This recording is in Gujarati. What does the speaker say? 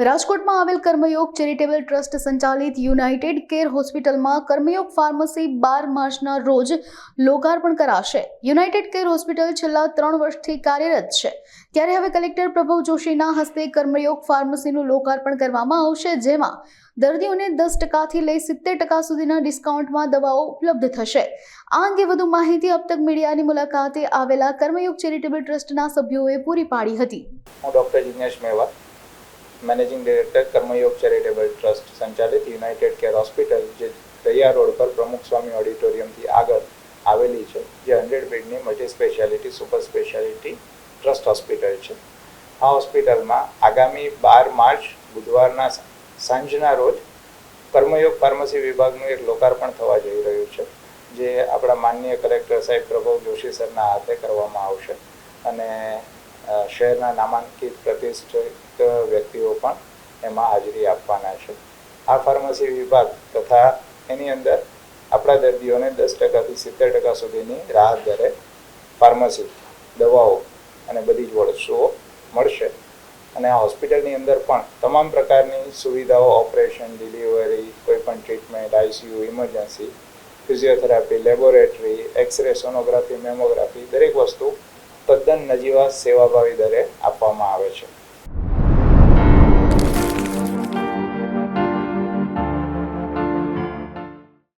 રાજકોટમાં આવેલ કર્મયોગ ચેરિટેબલ ટ્રસ્ટ સંચાલિત યુનાઇટેડ કેર હોસ્પિટલમાં કર્મયોગ ફાર્મસી 12 માર્ચના રોજ લોકાર્પણ કરાશે। યુનાઇટેડ કેર હોસ્પિટલ છેલ્લા 3 વર્ષથી કાર્યરત છે, ત્યારે હવે કલેક્ટર પ્રભવ જોશીના હસ્તે કર્મયોગ ફાર્મસીનું લોકાર્પણ કરવામાં આવશે, જેમાં દર્દીઓને 10% લઈ 70% સુધીના ડિસ્કાઉન્ટમાં દવાઓ ઉપલબ્ધ થશે। આ અંગે વધુ માહિતી अब तक મીડિયાની મુલાકાતે આવેલા કર્મયોગ ચેરિટેબલ ટ્રસ્ટના સભ્યોએ પૂરી પાડી હતી। હું doctor Jignesh Mewa, managing director Karmayog charitable trust સંચાલિત યુનાઇટેડ કેર હોસ્પિટલ, જે દરિયા રોડ પર પ્રમુખ સ્વામી ઓડિટોરિયમથી આગળ આવેલી છે, જે 100 બેડની multi speciality super speciality trust hospital છે। આ હોસ્પિટલમાં આગામી 12 માર્ચ બુધવારના સાંજના રોજ કર્મયોગ ફાર્મસી વિભાગનું એક લોકાર્પણ થવા જઈ રહ્યું છે, જે આપણા માનનીય કલેક્ટર સાહેબ પ્રભવ જોશી સરના હાથે કરવામાં આવશે અને શહેરના નામાંકિત પ્રતિષ્ઠિત વ્યક્તિઓ પણ એમાં હાજરી આપવાના છે। આ ફાર્મસી વિભાગ તથા એની અંદર આપણા દર્દીઓને 10%થી 70% સુધીની રાહત દરે ફાર્મસી દવાઓ અને બધી જ વસ્તુઓ મળશે અને આ હોસ્પિટલની અંદર પણ તમામ પ્રકારની સુવિધાઓ, ઓપરેશન, ડિલિવરી, કોઈપણ treatment, ICU, emergency, physiotherapy, laboratory, x ray, sonography, mammography દરેક વસ્તુ તદ્દન નજીવા સેવાભાવી દરે આપવામાં આવે છે।